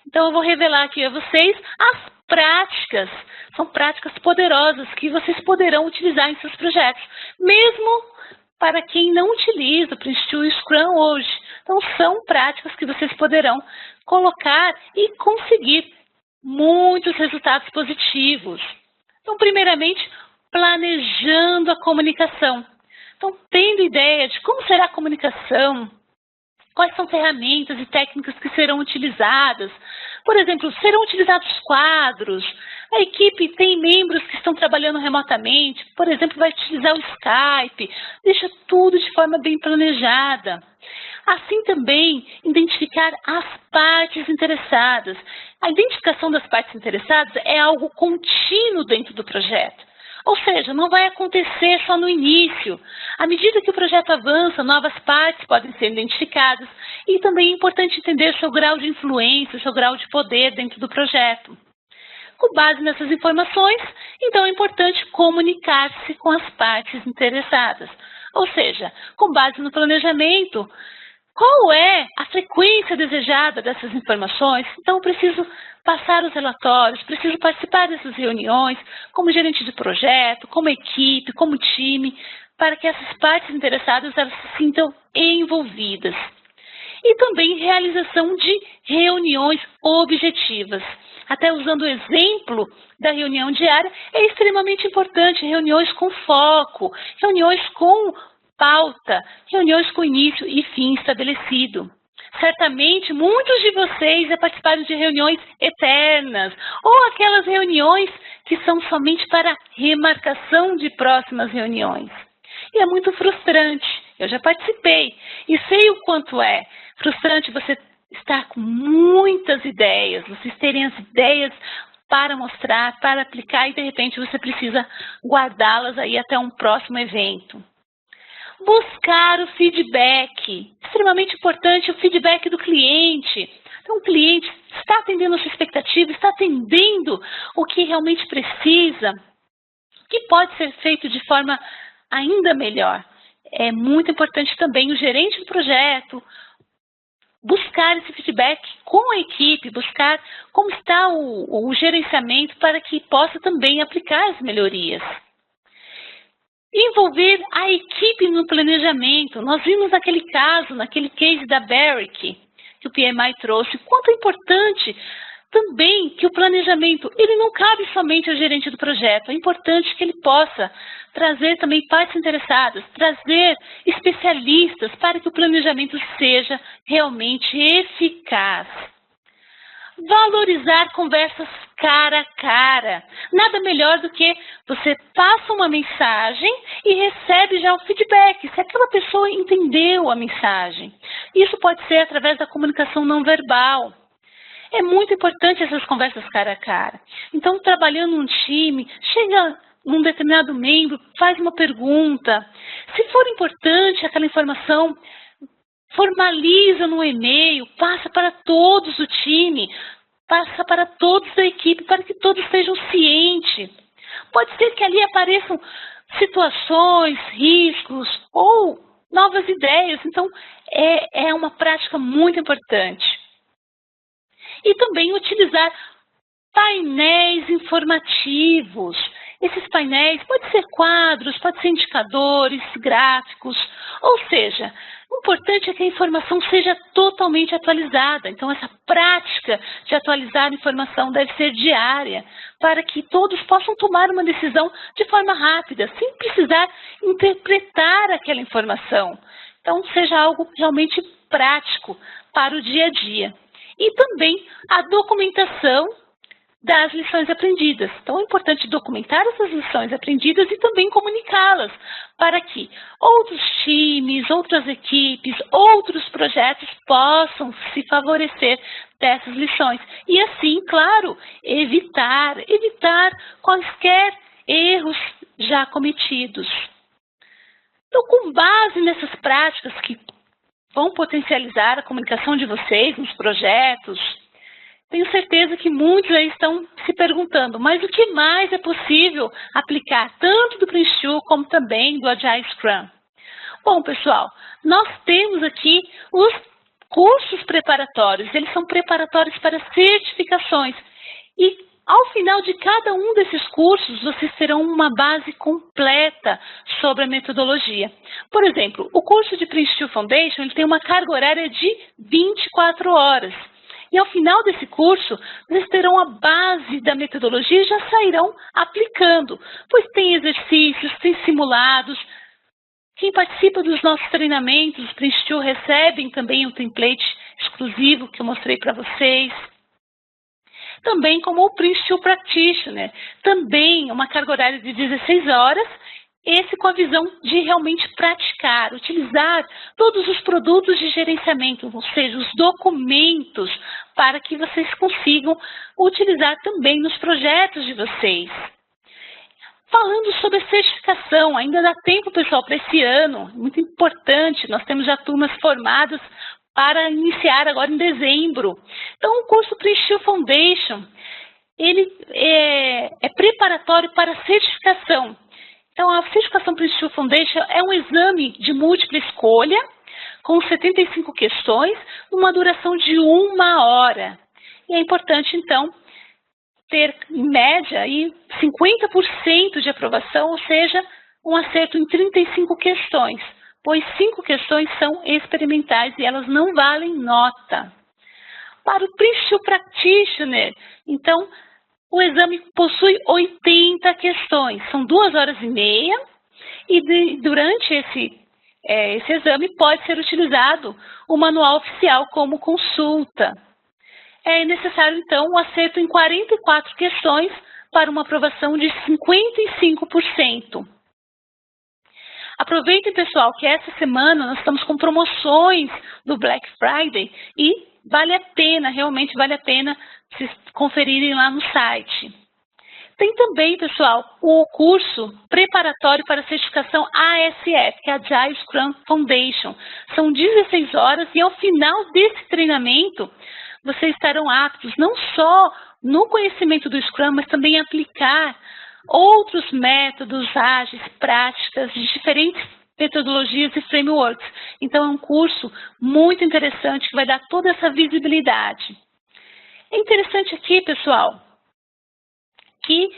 então eu vou revelar aqui a vocês as práticas. São práticas poderosas que vocês poderão utilizar em seus projetos, mesmo para quem não utiliza o Prince2 e Scrum hoje. Então, são práticas que vocês poderão colocar e conseguir muitos resultados positivos. Então, primeiramente, planejando a comunicação. Então, tendo ideia de como será a comunicação, quais são ferramentas e técnicas que serão utilizadas. Por exemplo, serão utilizados quadros, a equipe tem membros que estão trabalhando remotamente, por exemplo, vai utilizar o Skype, deixa tudo de forma bem planejada. Assim também, identificar as partes interessadas. A identificação das partes interessadas é algo contínuo dentro do projeto. Ou seja, não vai acontecer só no início. À medida que o projeto avança, novas partes podem ser identificadas e também é importante entender o seu grau de influência, o seu grau de poder dentro do projeto. Com base nessas informações, então é importante comunicar-se com as partes interessadas. Ou seja, com base no planejamento, qual é a frequência desejada dessas informações? Então, eu preciso passar os relatórios, preciso participar dessas reuniões, como gerente de projeto, como equipe, como time, para que essas partes interessadas elas se sintam envolvidas. E também realização de reuniões objetivas. Até usando o exemplo da reunião diária, é extremamente importante reuniões com foco, reuniões com pauta, reuniões com início e fim estabelecido. Certamente, muitos de vocês já participaram de reuniões eternas, ou aquelas reuniões que são somente para remarcação de próximas reuniões. E é muito frustrante, eu já participei, e sei o quanto é frustrante você estar com muitas ideias, vocês terem as ideias para mostrar, para aplicar, e de repente você precisa guardá-las aí até um próximo evento. Buscar o feedback, extremamente importante o feedback do cliente. Então, o cliente está atendendo a sua expectativa, está atendendo o que realmente precisa, o que pode ser feito de forma ainda melhor. É muito importante também o gerente do projeto buscar esse feedback com a equipe, buscar como está o gerenciamento para que possa também aplicar as melhorias. Envolver a equipe no planejamento. Nós vimos naquele caso, naquele case da Barrick, que o PMI trouxe, quanto é importante também que o planejamento, ele não cabe somente ao gerente do projeto, é importante que ele possa trazer também partes interessadas, trazer especialistas para que o planejamento seja realmente eficaz. Valorizar conversas cara a cara. Nada melhor do que você passa uma mensagem e recebe já o feedback, se aquela pessoa entendeu a mensagem. Isso pode ser através da comunicação não verbal. É muito importante essas conversas cara a cara. Então, trabalhando num time, chega num determinado membro, faz uma pergunta. Se for importante aquela informação, formaliza no e-mail, passa para todos do time, passa para todos da equipe, para que todos estejam cientes. Pode ser que ali apareçam situações, riscos ou novas ideias. Então, é uma prática muito importante. E também utilizar painéis informativos. Esses painéis podem ser quadros, podem ser indicadores, gráficos, ou seja, o importante é que a informação seja totalmente atualizada. Então, essa prática de atualizar a informação deve ser diária, para que todos possam tomar uma decisão de forma rápida, sem precisar interpretar aquela informação. Então, seja algo realmente prático para o dia a dia. E também a documentação das lições aprendidas. Então, é importante documentar essas lições aprendidas e também comunicá-las para que outros times, outras equipes, outros projetos possam se favorecer dessas lições. E assim, claro, evitar quaisquer erros já cometidos. Então, com base nessas práticas que vão potencializar a comunicação de vocês nos projetos, tenho certeza que muitos aí estão se perguntando, mas o que mais é possível aplicar tanto do Prince2 como também do Agile Scrum? Bom, pessoal, nós temos aqui os cursos preparatórios, eles são preparatórios para certificações e ao final de cada um desses cursos, vocês terão uma base completa sobre a metodologia. Por exemplo, o curso de Prince2 Foundation ele tem uma carga horária de 24 horas. E ao final desse curso, vocês terão a base da metodologia e já sairão aplicando, pois tem exercícios, tem simulados. Quem participa dos nossos treinamentos, os Prince2 recebem também um template exclusivo que eu mostrei para vocês. Também como o Prince2 Practitioner, também uma carga horária de 16 horas, esse com a visão de realmente praticar, utilizar todos os produtos de gerenciamento, ou seja, os documentos, para que vocês consigam utilizar também nos projetos de vocês. Falando sobre a certificação, ainda dá tempo, pessoal, para esse ano, muito importante, nós temos já turmas formadas para iniciar agora em dezembro. Então, o curso Prince2 Foundation, ele é preparatório para a certificação. Então, a certificação Prince2 Foundation é um exame de múltipla escolha, com 75 questões, numa duração de 1 hora. E é importante, então, ter, em média, aí, 50% de aprovação, ou seja, um acerto em 35 questões, pois 5 questões são experimentais e elas não valem nota. Para o Prince2 Practitioner, então, o exame possui 80 questões, são 2 horas e meia, e durante esse exame pode ser utilizado o manual oficial como consulta. É necessário, então, um acerto em 44 questões para uma aprovação de 55%. Aproveitem, pessoal, que essa semana nós estamos com promoções do Black Friday e vale a pena, realmente vale a pena vocês conferirem lá no site. Tem também, pessoal, o curso preparatório para a certificação ASF, que é a Agile Scrum Foundation. São 16 horas e ao final desse treinamento, vocês estarão aptos não só no conhecimento do Scrum, mas também aplicar outros métodos ágeis, práticas de diferentes metodologias e frameworks. Então, é um curso muito interessante que vai dar toda essa visibilidade. É interessante aqui, pessoal, que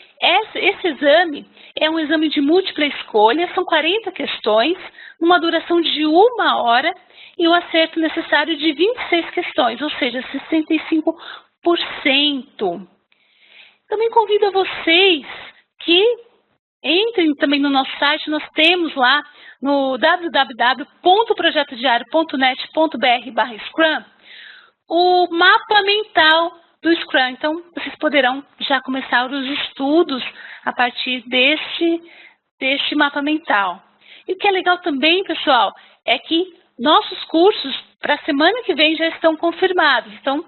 esse exame é um exame de múltipla escolha, são 40 questões, numa duração de 1 hora e o acerto necessário de 26 questões, ou seja, 65%. Também convido a vocês que entrem também no nosso site, nós temos lá no www.projetodiario.net.br/Scrum o mapa mental do Scrum. Então, vocês poderão já começar os estudos a partir deste mapa mental. E o que é legal também, pessoal, é que nossos cursos para a semana que vem já estão confirmados. Então,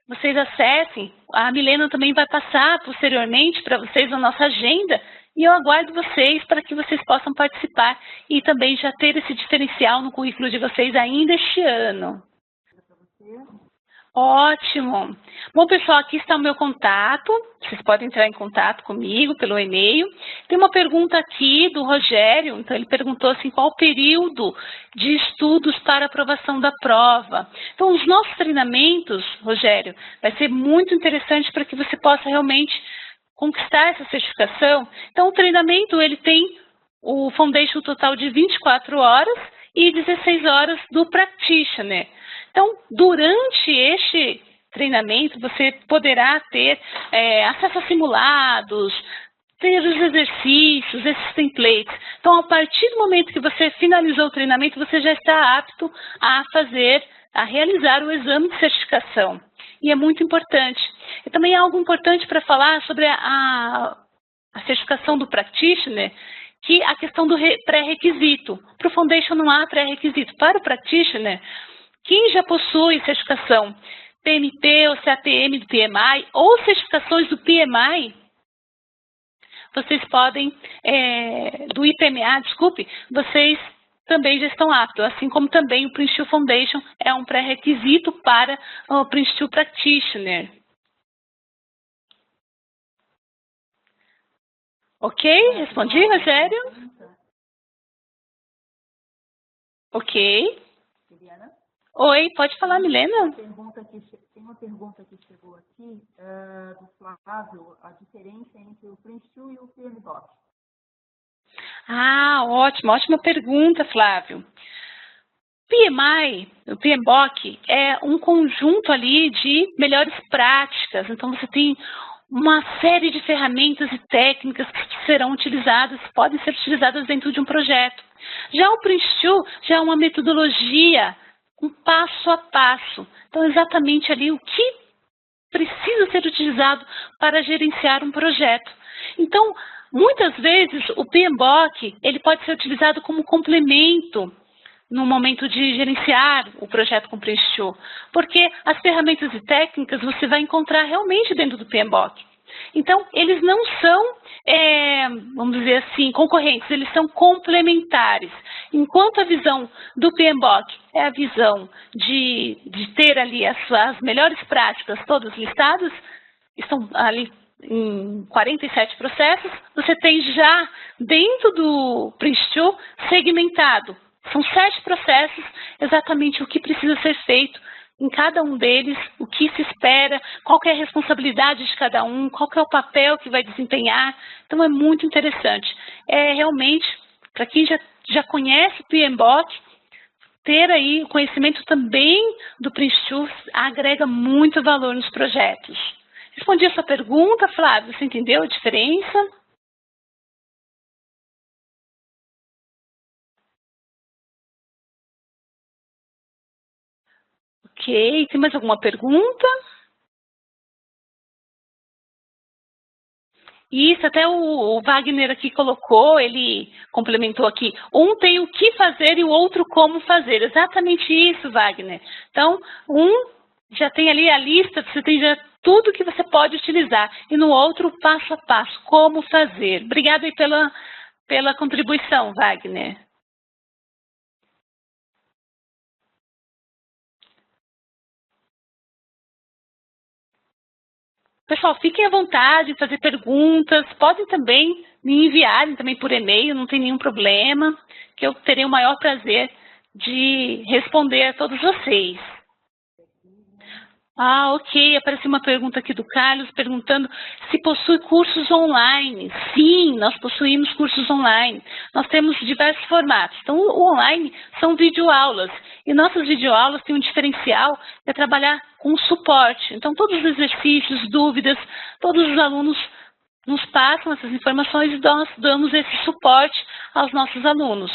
vocês acessem, a Milena também vai passar posteriormente para vocês a nossa agenda e eu aguardo vocês para que vocês possam participar e também já ter esse diferencial no currículo de vocês ainda este ano. Ótimo! Bom, pessoal, aqui está o meu contato. Vocês podem entrar em contato comigo pelo e-mail. Tem uma pergunta aqui do Rogério. Então, ele perguntou assim, qual o período de estudos para aprovação da prova. Então, os nossos treinamentos, Rogério, vai ser muito interessante para que você possa realmente conquistar essa certificação. Então, o treinamento, ele tem o Foundation total de 24 horas e 16 horas do Practitioner. Então, durante este treinamento, você poderá ter acesso a simulados, ter os exercícios, esses templates. Então, a partir do momento que você finalizou o treinamento, você já está apto a realizar o exame de certificação. e é muito importante. E também é algo importante para falar sobre a certificação do Practitioner, que a questão do pré-requisito. Para o Foundation não há pré-requisito. Para o Practitioner, quem já possui certificação PMP ou CAPM do PMI, ou certificações do PMI, vocês podem, do IPMA, desculpe, vocês também já estão aptos, assim como também o Prince2 Foundation é um pré-requisito para o Prince2 Practitioner. Ok? Respondi, Rogério? Ok. Oi, pode falar, Milena? Tem uma pergunta que chegou aqui do Flávio, a diferença entre o Prince2 e o PMBOK. Ah, ótimo, ótima pergunta, Flávio. PMI, o PMBOK, é um conjunto ali de melhores práticas. Então, você tem uma série de ferramentas e técnicas que serão utilizadas, podem ser utilizadas dentro de um projeto. Já o Prince2 já é uma metodologia, um passo a passo. Então, exatamente ali o que precisa ser utilizado para gerenciar um projeto. Então, muitas vezes, o PMBOK ele pode ser utilizado como complemento no momento de gerenciar o projeto com o Prince2, porque as ferramentas e técnicas você vai encontrar realmente dentro do PMBOK. Então, eles não são, vamos dizer assim, concorrentes, eles são complementares. Enquanto a visão do PMBOK é a visão de ter ali as melhores práticas todas listadas, estão ali em 47 processos, você tem já dentro do Prince2 segmentado. São 7 processos, exatamente o que precisa ser feito em cada um deles, o que se espera, qual que é a responsabilidade de cada um, qual que é o papel que vai desempenhar. Então, é muito interessante. É realmente, para quem já conhece o PMBOK, ter aí o conhecimento também do Prince2 agrega muito valor nos projetos. Respondi a sua pergunta, Flávio, você entendeu a diferença? Ok, tem mais alguma pergunta? Isso, até o Wagner aqui colocou, ele complementou aqui. Um tem o que fazer e o outro como fazer. Exatamente isso, Wagner. Então, um já tem ali a lista, você tem já tudo que você pode utilizar. E no outro, passo a passo, como fazer. Obrigada aí pela contribuição, Wagner. Pessoal, fiquem à vontade de fazer perguntas, podem também me enviarem também por e-mail, não tem nenhum problema, que eu terei o maior prazer de responder a todos vocês. Ah, ok, apareceu uma pergunta aqui do Carlos, perguntando se possui cursos online. Sim, nós possuímos cursos online. Nós temos diversos formatos. Então, o online são videoaulas. E nossas videoaulas têm um diferencial, é trabalhar com suporte. Então, todos os exercícios, dúvidas, todos os alunos nos passam essas informações e nós damos esse suporte aos nossos alunos.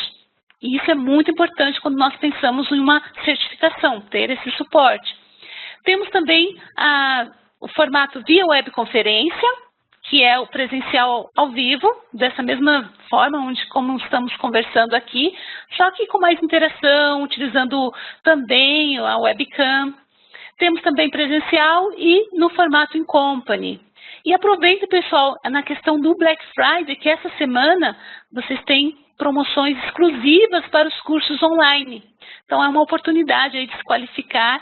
E isso é muito importante quando nós pensamos em uma certificação, ter esse suporte. Temos também o formato via webconferência, que é o presencial ao vivo, dessa mesma forma, como estamos conversando aqui, só que com mais interação, utilizando também a webcam. Temos também presencial e no formato in company. E aproveita, pessoal, na questão do Black Friday, que essa semana vocês têm promoções exclusivas para os cursos online. Então, é uma oportunidade aí de se qualificar,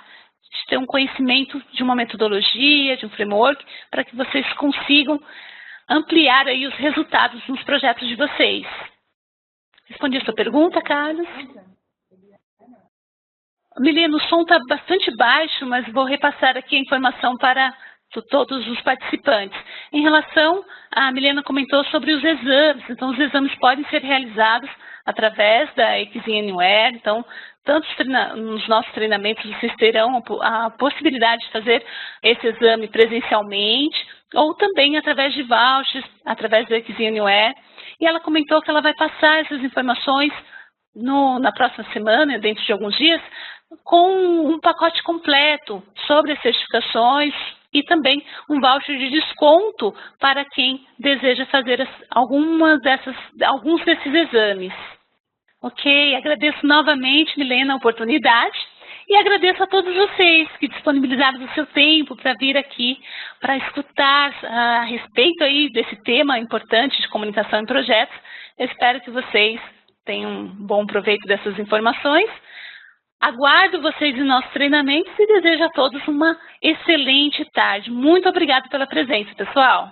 de ter um conhecimento de uma metodologia, de um framework, para que vocês consigam ampliar aí os resultados nos projetos de vocês. Respondi a sua pergunta, Carlos? Milena, o som está bastante baixo, mas vou repassar aqui a informação para todos os participantes. Em relação, a Milena comentou sobre os exames, então os exames podem ser realizados através da Exam Anywhere, então tanto nos nossos treinamentos vocês terão a possibilidade de fazer esse exame presencialmente ou também através de vouchers, através da Exam Anywhere. E ela comentou que ela vai passar essas informações na próxima semana, dentro de alguns dias, com um pacote completo sobre as certificações e também um voucher de desconto para quem deseja fazer alguns desses exames. Ok, agradeço novamente, Milena, a oportunidade e agradeço a todos vocês que disponibilizaram o seu tempo para vir aqui para escutar a respeito aí desse tema importante de comunicação em projetos. Eu espero que vocês tenham um bom proveito dessas informações. Aguardo vocês em nossos treinamentos e desejo a todos uma excelente tarde. Muito obrigada pela presença, pessoal.